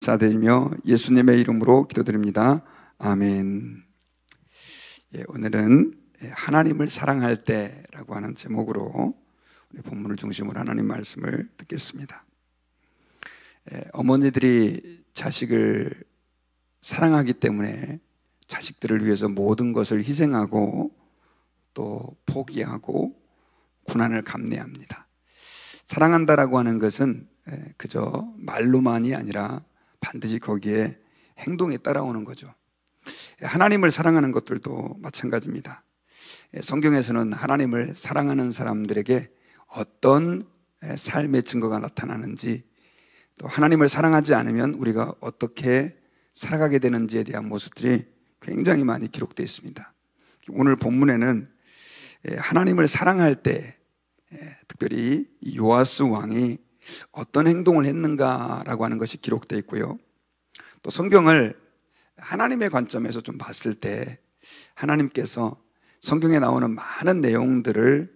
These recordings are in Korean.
감사드리며 예수님의 이름으로 기도드립니다. 아멘. 오늘은 하나님을 사랑할 때라고 하는 제목으로 우리 본문을 중심으로 하나님 말씀을 듣겠습니다. 어머니들이 자식을 사랑하기 때문에 자식들을 위해서 모든 것을 희생하고 또 포기하고 고난을 감내합니다. 사랑한다라고 하는 것은 그저 말로만이 아니라 반드시 거기에 행동에 따라오는 거죠. 하나님을 사랑하는 것들도 마찬가지입니다. 성경에서는 하나님을 사랑하는 사람들에게 어떤 삶의 증거가 나타나는지, 또 하나님을 사랑하지 않으면 우리가 어떻게 살아가게 되는지에 대한 모습들이 굉장히 많이 기록되어 있습니다. 오늘 본문에는 하나님을 사랑할 때 특별히 요아스 왕이 어떤 행동을 했는가라고 하는 것이 기록되어 있고요, 또 성경을 하나님의 관점에서 좀 봤을 때 하나님께서 성경에 나오는 많은 내용들을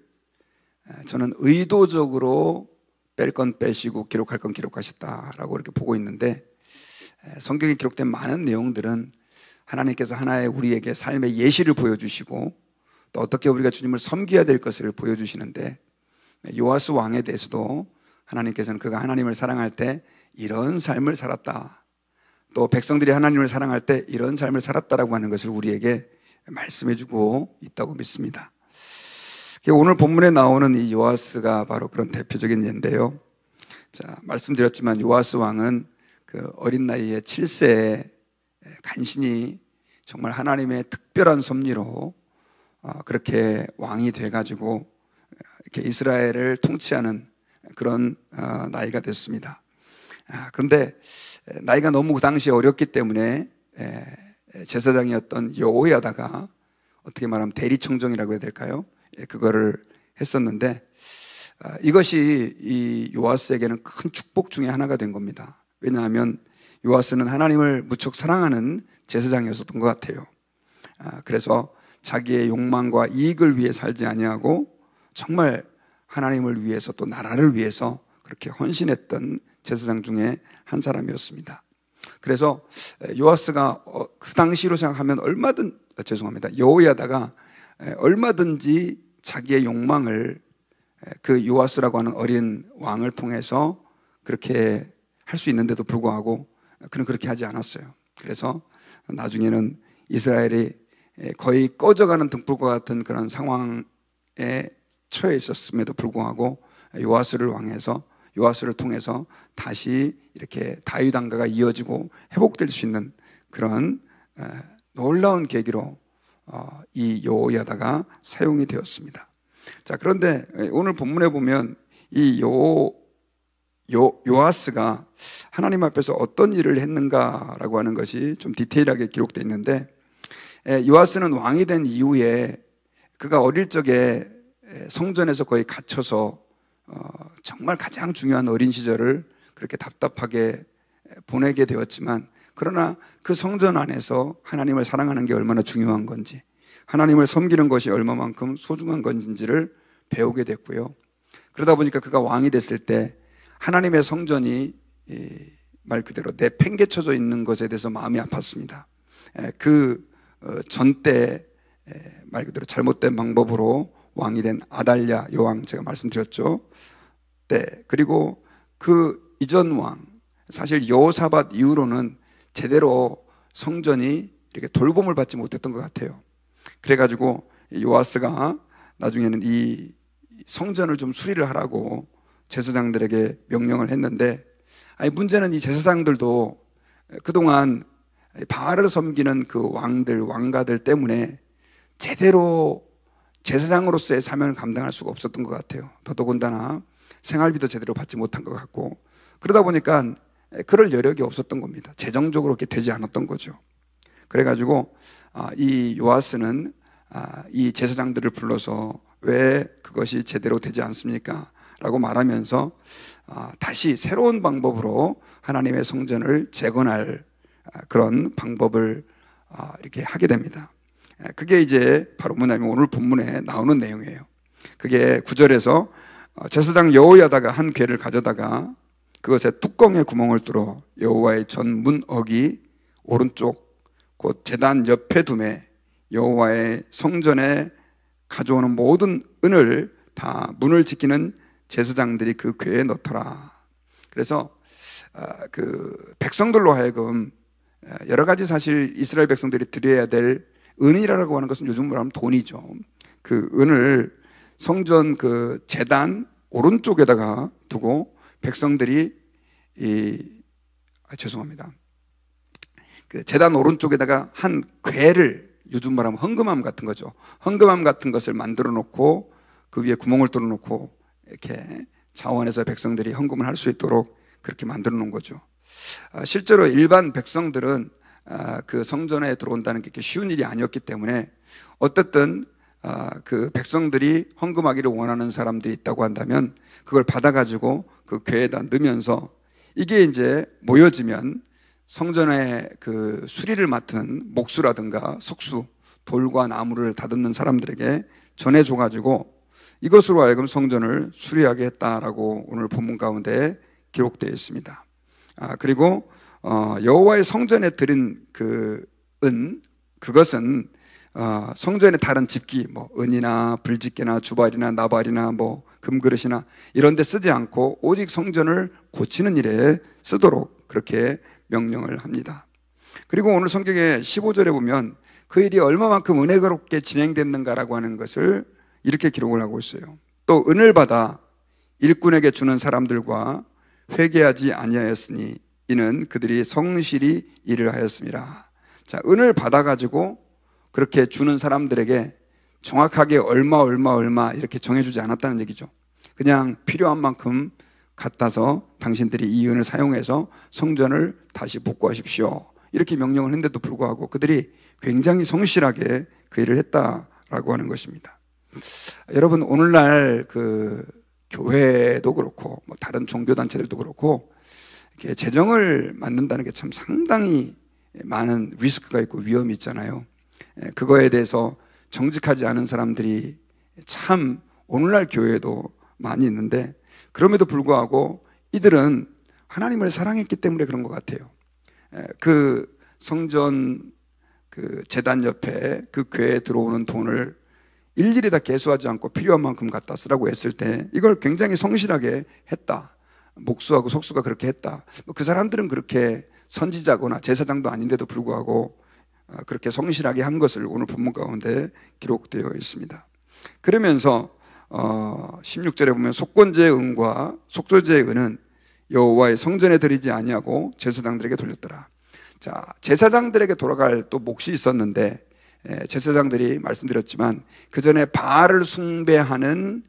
저는 의도적으로 뺄 건 빼시고 기록할 건 기록하셨다라고 이렇게 보고 있는데, 성경에 기록된 많은 내용들은 하나님께서 하나의 우리에게 삶의 예시를 보여주시고 또 어떻게 우리가 주님을 섬겨야 될 것을 보여주시는데, 요아스 왕에 대해서도 하나님께서는 그가 하나님을 사랑할 때 이런 삶을 살았다, 또 백성들이 하나님을 사랑할 때 이런 삶을 살았다라고 하는 것을 우리에게 말씀해주고 있다고 믿습니다. 오늘 본문에 나오는 이 요아스가 바로 그런 대표적인 예인데요. 자, 말씀드렸지만 요아스 왕은 그 어린 나이에 7세에 간신히 정말 하나님의 특별한 섭리로 그렇게 왕이 돼가지고 이렇게 이스라엘을 통치하는 그런 나이가 됐습니다. 그런데 나이가 너무 그 당시에 어렸기 때문에 제사장이었던 여호야다가 어떻게 말하면 대리청정이라고 해야 될까요? 그거를 했었는데, 이것이 이 요아스에게는 큰 축복 중에 하나가 된 겁니다. 왜냐하면 요아스는 하나님을 무척 사랑하는 제사장이었던 것 같아요. 그래서 자기의 욕망과 이익을 위해 살지 아니하고 정말 하나님을 위해서 또 나라를 위해서 그렇게 헌신했던 제사장 중에 한 사람이었습니다. 그래서 요아스가 그 당시로 생각하면 여호야다가 얼마든지 자기의 욕망을 그 요아스라고 하는 어린 왕을 통해서 그렇게 할 수 있는데도 불구하고 그는 그렇게 하지 않았어요. 그래서 나중에는 이스라엘이 거의 꺼져가는 등불과 같은 그런 상황에 처해 있었음에도 불구하고 요아스를 통해서 다시 이렇게 다윗 왕가가 이어지고 회복될 수 있는 그런 놀라운 계기로 이 여호야다가 사용이 되었습니다. 자, 그런데 오늘 본문에 보면 이 요아스가 하나님 앞에서 어떤 일을 했는가라고 하는 것이 좀 디테일하게 기록되어 있는데, 요아스는 왕이 된 이후에 그가 어릴 적에 성전에서 거의 갇혀서 정말 가장 중요한 어린 시절을 그렇게 답답하게 보내게 되었지만, 그러나 그 성전 안에서 하나님을 사랑하는 게 얼마나 중요한 건지, 하나님을 섬기는 것이 얼마만큼 소중한 건지를 배우게 됐고요. 그러다 보니까 그가 왕이 됐을 때 하나님의 성전이 말 그대로 내팽개쳐져 있는 것에 대해서 마음이 아팠습니다. 그 전때 말 그대로 잘못된 방법으로 왕이 된 아달랴 여왕, 제가 말씀드렸죠. 그리고 그 이전 왕, 사실 여호사밧 이후로는 제대로 성전이 이렇게 돌봄을 받지 못했던 것 같아요. 그래가지고 요아스가 나중에는 이 성전을 좀 수리를 하라고 제사장들에게 명령을 했는데, 문제는 이 제사장들도 그동안 바알을 섬기는 그 왕가들 때문에 제대로 제사장으로서의 사명을 감당할 수가 없었던 것 같아요. 더더군다나 생활비도 제대로 받지 못한 것 같고, 그러다 보니까 그럴 여력이 없었던 겁니다. 재정적으로 그렇게 되지 않았던 거죠. 그래가지고 이 요아스는 이 제사장들을 불러서 왜 그것이 제대로 되지 않습니까? 라고 말하면서 다시 새로운 방법으로 하나님의 성전을 재건할 그런 방법을 이렇게 하게 됩니다. 그게 이제 바로 뭐냐면 오늘 본문에 나오는 내용이에요. 그게 9절에서 제사장 여호야다가 한 궤를 가져다가 그것에 뚜껑에 구멍을 뚫어 여호와의 전 문어기 오른쪽 곧 제단 옆에 두매 여호와의 성전에 가져오는 모든 은을 다 문을 지키는 제사장들이 그 궤에 넣더라. 그래서 그 백성들로 하여금 여러 가지 사실 이스라엘 백성들이 드려야 될 은이라고 하는 것은 요즘 말하면 돈이죠. 그 은을 성전 그 제단 오른쪽에다가 두고 백성들이 죄송합니다. 그 제단 오른쪽에다가 한 궤를 요즘 말하면 헌금함 같은 거죠. 헌금함 같은 것을 만들어 놓고 그 위에 구멍을 뚫어 놓고 이렇게 자원해서 백성들이 헌금을 할 수 있도록 그렇게 만들어 놓은 거죠. 실제로 일반 백성들은 그 성전에 들어온다는 게 쉬운 일이 아니었기 때문에 어쨌든 그 백성들이 헌금하기를 원하는 사람들이 있다고 한다면 그걸 받아가지고 그 궤에다 넣으면서 이게 이제 모여지면 성전의 그 수리를 맡은 목수라든가 석수, 돌과 나무를 다듬는 사람들에게 전해줘가지고 이것으로 하여금 성전을 수리하게 했다라고 오늘 본문 가운데 기록되어 있습니다. 그리고 여호와의 성전에 드린 그 은, 그것은 성전의 다른 집기, 뭐 은이나 불집게나 주발이나 나발이나 뭐 금그릇이나 이런 데 쓰지 않고 오직 성전을 고치는 일에 쓰도록 그렇게 명령을 합니다. 그리고 오늘 성경의 15절에 보면 그 일이 얼마만큼 은혜롭게 진행됐는가라고 하는 것을 이렇게 기록을 하고 있어요. 또 은을 받아 일꾼에게 주는 사람들과 회개하지 아니하였으니 이는 그들이 성실히 일을 하였습니다. 자, 은을 받아가지고 그렇게 주는 사람들에게 정확하게 얼마 이렇게 정해주지 않았다는 얘기죠. 그냥 필요한 만큼 갖다서 당신들이 이 은을 사용해서 성전을 다시 복구하십시오 이렇게 명령을 했는데도 불구하고 그들이 굉장히 성실하게 그 일을 했다라고 하는 것입니다. 여러분, 오늘날 그 교회도 그렇고 뭐 다른 종교단체들도 그렇고 이렇게 재정을 만든다는 게 참 상당히 많은 리스크가 있고 위험이 있잖아요. 그거에 대해서 정직하지 않은 사람들이 참 오늘날 교회에도 많이 있는데 그럼에도 불구하고 이들은 하나님을 사랑했기 때문에 그런 것 같아요. 그 성전 그 제단 옆에 그 궤에 들어오는 돈을 일일이 다 계수하지 않고 필요한 만큼 갖다 쓰라고 했을 때 이걸 굉장히 성실하게 했다. 목수하고 속수가 그렇게 했다. 그 사람들은 그렇게 선지자거나 제사장도 아닌데도 불구하고 그렇게 성실하게 한 것을 오늘 본문 가운데 기록되어 있습니다. 그러면서 16절에 보면 속건제의 은과 속죄제의 은은 여호와의 성전에 드리지 아니하고 제사장들에게 돌렸더라. 자, 제사장들에게 돌아갈 또 몫이 있었는데 제사장들이 말씀드렸지만 그 전에 바알을 숭배하는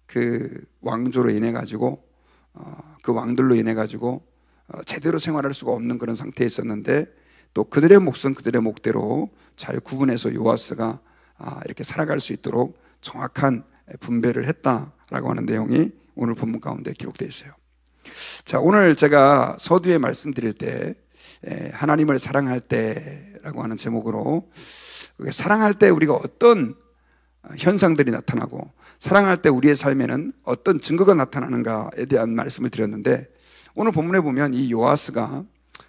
그 왕조로 인해 가지고 그 왕들로 인해 가지고 제대로 생활할 수가 없는 그런 상태에 있었는데 또 그들의 몫은 그들의 몫대로 잘 구분해서 요아스가 이렇게 살아갈 수 있도록 정확한 분배를 했다라고 하는 내용이 오늘 본문 가운데 기록되어 있어요. 자, 오늘 제가 서두에 말씀드릴 때 하나님을 사랑할 때라고 하는 제목으로 사랑할 때 우리가 어떤 현상들이 나타나고 사랑할 때 우리의 삶에는 어떤 증거가 나타나는가에 대한 말씀을 드렸는데 오늘 본문에 보면 이 요아스가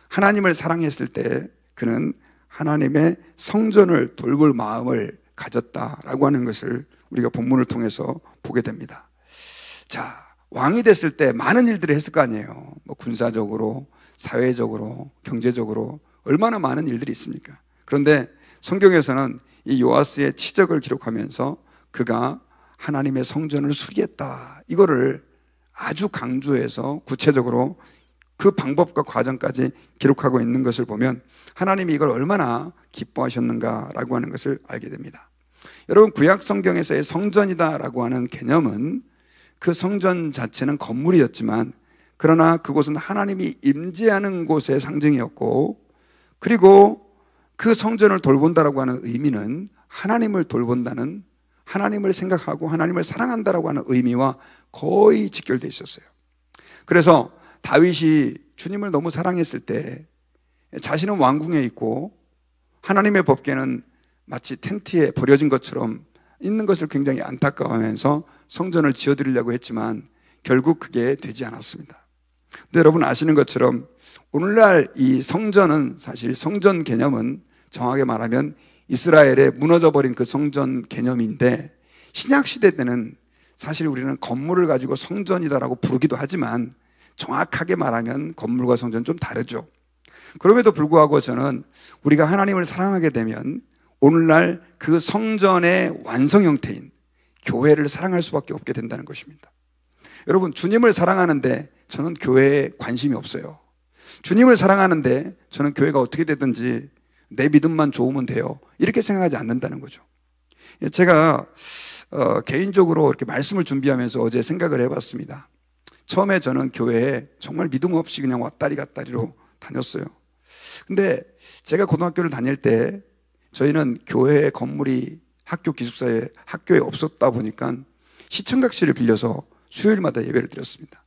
하나님을 사랑했을 때 그는 하나님의 성전을 돌볼 마음을 가졌다라고 하는 것을 우리가 본문을 통해서 보게 됩니다. 자, 왕이 됐을 때 많은 일들을 했을 거 아니에요. 뭐 군사적으로, 사회적으로, 경제적으로 얼마나 많은 일들이 있습니까? 그런데 성경에서는 이 요아스의 치적을 기록하면서 그가 하나님의 성전을 수리했다, 이거를 아주 강조해서 구체적으로 그 방법과 과정까지 기록하고 있는 것을 보면 하나님이 이걸 얼마나 기뻐하셨는가라고 하는 것을 알게 됩니다. 여러분, 구약 성경에서의 성전이다라고 하는 개념은 그 성전 자체는 건물이었지만 그러나 그곳은 하나님이 임재하는 곳의 상징이었고 그리고 그 성전을 돌본다라고 하는 의미는 하나님을 돌본다는, 하나님을 생각하고 하나님을 사랑한다라고 하는 의미와 거의 직결되어 있었어요. 그래서 다윗이 주님을 너무 사랑했을 때 자신은 왕궁에 있고 하나님의 법궤는 마치 텐트에 버려진 것처럼 있는 것을 굉장히 안타까워하면서 성전을 지어드리려고 했지만 결국 그게 되지 않았습니다. 근데 여러분 아시는 것처럼 오늘날 이 성전은, 사실 성전 개념은 정확하게 말하면 이스라엘에 무너져버린 그 성전 개념인데, 신약시대 때는 사실 우리는 건물을 가지고 성전이다라고 부르기도 하지만 정확하게 말하면 건물과 성전은 좀 다르죠. 그럼에도 불구하고 저는 우리가 하나님을 사랑하게 되면 오늘날 그 성전의 완성 형태인 교회를 사랑할 수밖에 없게 된다는 것입니다. 여러분, 주님을 사랑하는데 저는 교회에 관심이 없어요. 주님을 사랑하는데 저는 교회가 어떻게 되든지 내 믿음만 좋으면 돼요, 이렇게 생각하지 않는다는 거죠. 제가 개인적으로 이렇게 말씀을 준비하면서 어제 생각을 해봤습니다. 처음에 저는 교회에 정말 믿음 없이 그냥 왔다리 갔다리로 다녔어요. 근데 제가 고등학교를 다닐 때 저희는 교회 건물이 학교 기숙사에 학교에 없었다 보니까 시청각실을 빌려서 수요일마다 예배를 드렸습니다.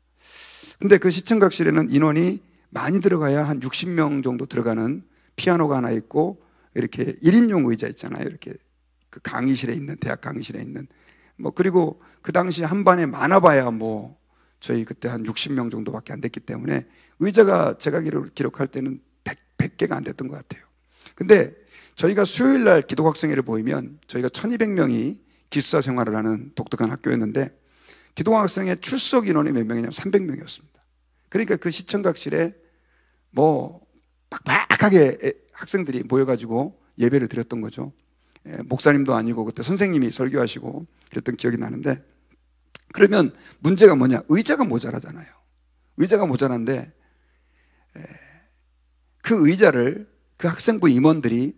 근데 그 시청각실에는 인원이 많이 들어가야 한 60명 정도 들어가는 피아노가 하나 있고, 이렇게 1인용 의자 있잖아요. 이렇게 그 강의실에 있는, 대학 강의실에 있는, 그리고 그 당시 한 반에 많아봐야 저희 그때 한 60명 정도밖에 안 됐기 때문에 의자가 제가 기록할 때는 100개가 안 됐던 것 같아요. 근데 저희가 수요일 날 기독학생회를 모이면 저희가 1200명이 기숙사 생활을 하는 독특한 학교였는데, 기독학생회 출석 인원이 몇 명이냐면 300명이었습니다. 그러니까 그 시청각실에 빡빡하게 학생들이 모여가지고 예배를 드렸던 거죠. 목사님도 아니고 그때 선생님이 설교하시고 그랬던 기억이 나는데, 그러면 문제가 뭐냐? 의자가 모자라잖아요. 의자가 모자란데 그 의자를 그 학생부 임원들이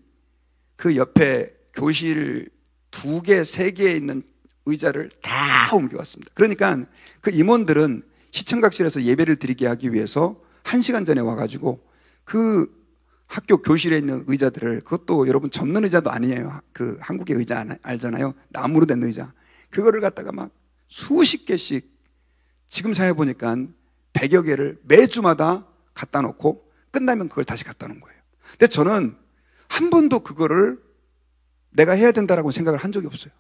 그 옆에 교실 2개, 3개에 있는 의자를 다 옮겨왔습니다. 그러니까 그 임원들은 시청각실에서 예배를 드리게 하기 위해서 1시간 전에 와가지고 그 학교 교실에 있는 의자들을, 그것도 여러분 접는 의자도 아니에요. 그 한국의 의자 알잖아요. 나무로 된 의자. 그거를 갖다가 막 수십 개씩, 지금 생각해보니까 100여 개를 매주마다 갖다 놓고 끝나면 그걸 다시 갖다 놓은 거예요. 근데 저는 한 번도 그거를 내가 해야 된다라고 생각을 한 적이 없어요.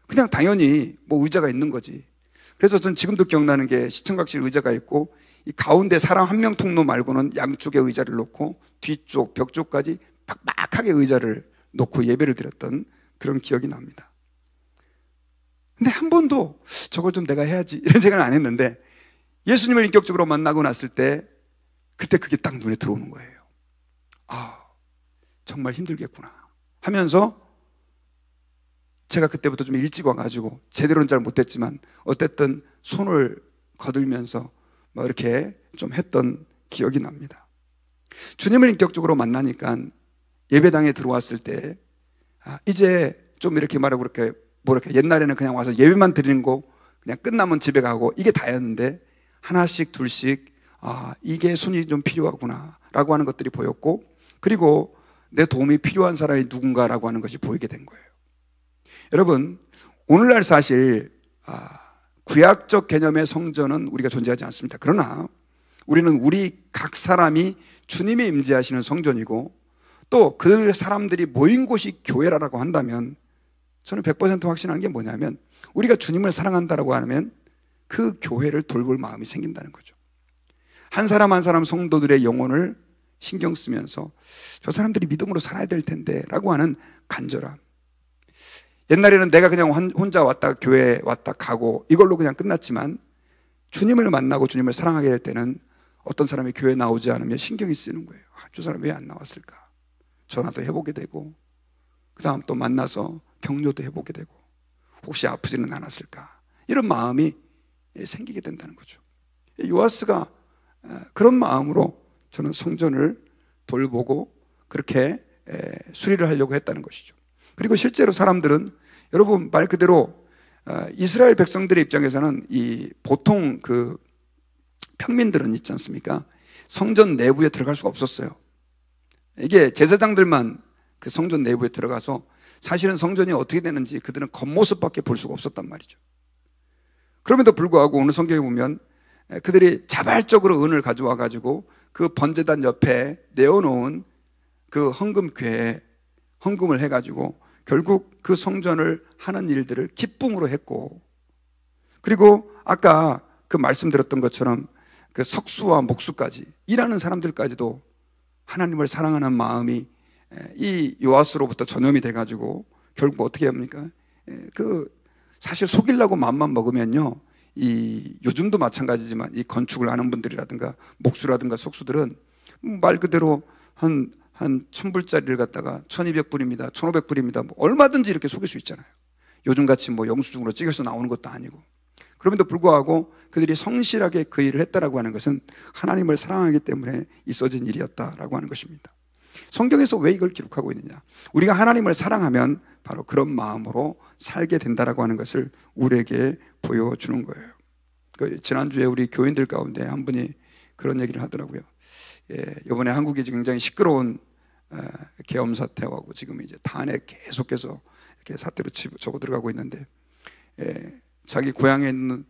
그냥 당연히 의자가 있는 거지. 그래서 전 지금도 기억나는 게, 시청각실 의자가 있고 이 가운데 사람 한 명 통로 말고는 양쪽에 의자를 놓고 뒤쪽 벽 쪽까지 빡빡하게 의자를 놓고 예배를 드렸던 그런 기억이 납니다. 근데 한 번도 저걸 좀 내가 해야지 이런 생각을 안 했는데, 예수님을 인격적으로 만나고 났을 때 그때 그게 딱 눈에 들어오는 거예요. 정말 힘들겠구나 하면서, 제가 그때부터 좀 일찍 와가지고 제대로는 잘 못했지만 어쨌든 손을 거들면서 이렇게 좀 했던 기억이 납니다. 주님을 인격적으로 만나니까 예배당에 들어왔을 때 이제 좀 이렇게 말하고 그렇게 옛날에는 그냥 와서 예배만 드리는 거, 그냥 끝나면 집에 가고 이게 다였는데, 하나씩 둘씩 이게 손이 좀 필요하구나 라고 하는 것들이 보였고, 그리고 내 도움이 필요한 사람이 누군가라고 하는 것이 보이게 된 거예요. 여러분, 오늘날 사실 구약적 개념의 성전은 우리가 존재하지 않습니다. 그러나 우리는 우리 각 사람이 주님이 임재하시는 성전이고, 또 그 사람들이 모인 곳이 교회라고 한다면 저는 100% 확신하는 게 뭐냐면, 우리가 주님을 사랑한다라고 하면 그 교회를 돌볼 마음이 생긴다는 거죠. 한 사람 한 사람 성도들의 영혼을 신경 쓰면서 저 사람들이 믿음으로 살아야 될 텐데 라고 하는 간절함. 옛날에는 내가 그냥 혼자 왔다 교회에 왔다 가고 이걸로 그냥 끝났지만, 주님을 만나고 주님을 사랑하게 될 때는 어떤 사람이 교회에 나오지 않으면 신경이 쓰이는 거예요. 저 사람 왜 안 나왔을까? 전화도 해보게 되고, 그 다음 또 만나서 격려도 해보게 되고, 혹시 아프지는 않았을까? 이런 마음이 생기게 된다는 거죠. 요아스가 그런 마음으로 저는 성전을 돌보고 그렇게 수리를 하려고 했다는 것이죠. 그리고 실제로 사람들은, 여러분 말 그대로 이스라엘 백성들의 입장에서는 이 보통 그 평민들은 있지 않습니까? 성전 내부에 들어갈 수가 없었어요. 이게 제사장들만 그 성전 내부에 들어가서 사실은 성전이 어떻게 되는지 그들은 겉모습밖에 볼 수가 없었단 말이죠. 그럼에도 불구하고 오늘 성경에 보면 그들이 자발적으로 은을 가져와 가지고 그 번제단 옆에 내어놓은 그 헌금궤에 헌금을 해가지고 결국 그 성전을 하는 일들을 기쁨으로 했고, 그리고 아까 그 말씀드렸던 것처럼 그 석수와 목수까지 일하는 사람들까지도 하나님을 사랑하는 마음이 이 요아스로부터 전염이 돼가지고 결국 어떻게 합니까? 사실 속이려고 마음만 먹으면요, 이 요즘도 마찬가지지만 이 건축을 하는 분들이라든가 목수라든가 석수들은 말 그대로 한 1,000불짜리를 갖다가 1,200불입니다 1,500불입니다 뭐 얼마든지 이렇게 속일 수 있잖아요. 요즘같이 뭐 영수증으로 찍어서 나오는 것도 아니고. 그럼에도 불구하고 그들이 성실하게 그 일을 했다라고 하는 것은 하나님을 사랑하기 때문에 있어진 일이었다라고 하는 것입니다. 성경에서 왜 이걸 기록하고 있느냐? 우리가 하나님을 사랑하면 바로 그런 마음으로 살게 된다라고 하는 것을 우리에게 보여주는 거예요. 지난주에 우리 교인들 가운데 한 분이 그런 얘기를 하더라고요. 이번에 한국이 굉장히 시끄러운 계엄 사태하고 지금 이제 탄핵 계속해서 이렇게 사태로 접어 들어가고 있는데, 자기 고향에 있는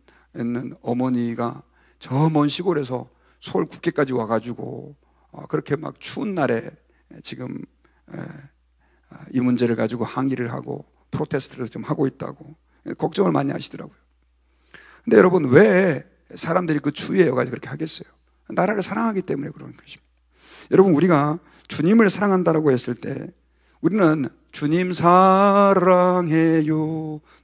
어머니가 저 먼 시골에서 서울 국회까지 와가지고 그렇게 막 추운 날에 지금 이 문제를 가지고 항의를 하고 프로테스트를 좀 하고 있다고 걱정을 많이 하시더라고요. 근데 여러분, 왜 사람들이 그 추위에 여가지고 그렇게 하겠어요? 나라를 사랑하기 때문에 그런 것입니다. 여러분, 우리가 주님을 사랑한다라고 했을 때 우리는 주님 사랑해요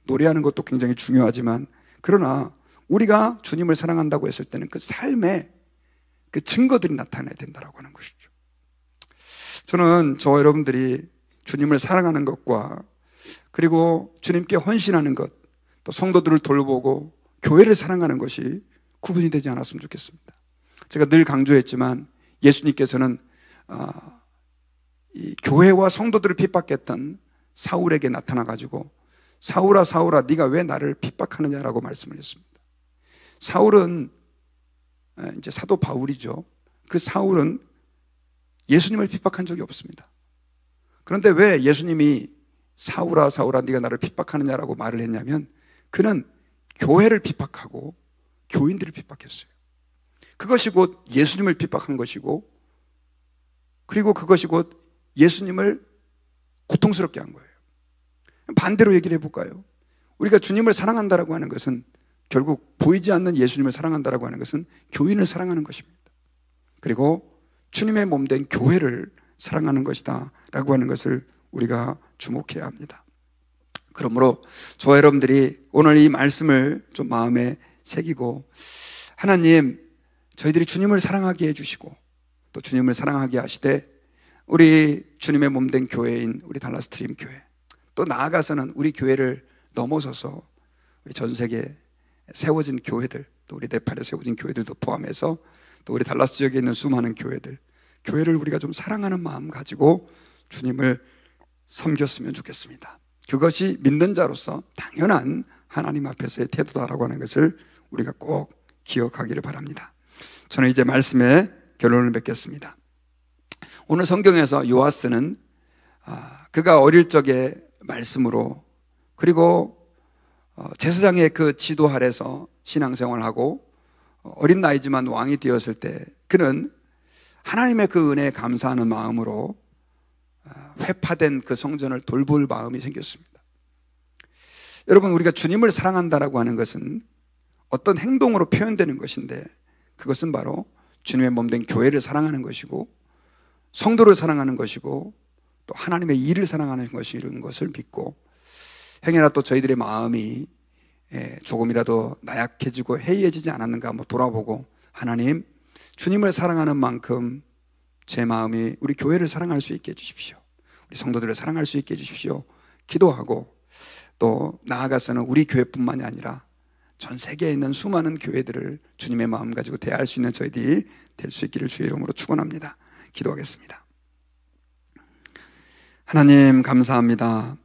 노래하는 것도 굉장히 중요하지만, 그러나 우리가 주님을 사랑한다고 했을 때는 그 삶에 그 증거들이 나타나야 된다고 하는 것이죠. 저는 저와 여러분들이 주님을 사랑하는 것과 그리고 주님께 헌신하는 것, 또 성도들을 돌보고 교회를 사랑하는 것이 구분이 되지 않았으면 좋겠습니다. 제가 늘 강조했지만 예수님께서는 이 교회와 성도들을 핍박했던 사울에게 나타나가지고 사울아 사울아 네가 왜 나를 핍박하느냐라고 말씀을 했습니다. 사울은 이제 사도 바울이죠. 그 사울은 예수님을 핍박한 적이 없습니다. 그런데 왜 예수님이 사울아 사울아 네가 나를 핍박하느냐라고 말을 했냐면, 그는 교회를 핍박하고 교인들을 핍박했어요. 그것이 곧 예수님을 핍박한 것이고, 그리고 그것이 곧 예수님을 고통스럽게 한 거예요. 반대로 얘기를 해볼까요? 우리가 주님을 사랑한다라고 하는 것은 결국 보이지 않는 예수님을 사랑한다라고 하는 것은 교인을 사랑하는 것입니다. 그리고 주님의 몸된 교회를 사랑하는 것이다 라고 하는 것을 우리가 주목해야 합니다. 그러므로 저와 여러분들이 오늘 이 말씀을 좀 마음에 새기고, 하나님 저희들이 주님을 사랑하게 해주시고 또 주님을 사랑하게 하시되 우리 주님의 몸된 교회인 우리 달라스 드림 교회, 또 나아가서는 우리 교회를 넘어서서 우리 전 세계에 세워진 교회들, 또 우리 네팔에 세워진 교회들도 포함해서 또 우리 달라스 지역에 있는 수많은 교회를 우리가 좀 사랑하는 마음 가지고 주님을 섬겼으면 좋겠습니다. 그것이 믿는 자로서 당연한 하나님 앞에서의 태도다라고 하는 것을 우리가 꼭 기억하기를 바랍니다. 저는 이제 말씀의 결론을 맺겠습니다. 오늘 성경에서 요아스는 그가 어릴 적에 말씀으로, 그리고 제사장의 그 지도 아래서 신앙생활하고 어린 나이지만 왕이 되었을 때 그는 하나님의 그 은혜에 감사하는 마음으로 회파된 그 성전을 돌볼 마음이 생겼습니다. 여러분, 우리가 주님을 사랑한다라고 하는 것은 어떤 행동으로 표현되는 것인데, 그것은 바로 주님의 몸된 교회를 사랑하는 것이고 성도를 사랑하는 것이고 또 하나님의 일을 사랑하는 것이라는 것을 믿고, 행여나 또 저희들의 마음이 조금이라도 나약해지고 해이해지지 않았는가 한번 돌아보고, 하나님 주님을 사랑하는 만큼 제 마음이 우리 교회를 사랑할 수 있게 해주십시오, 우리 성도들을 사랑할 수 있게 해주십시오 기도하고, 또 나아가서는 우리 교회뿐만이 아니라 전 세계에 있는 수많은 교회들을 주님의 마음 가지고 대할 수 있는 저희들이 될 수 있기를 주의 이름으로 축원합니다. 기도하겠습니다. 하나님 감사합니다.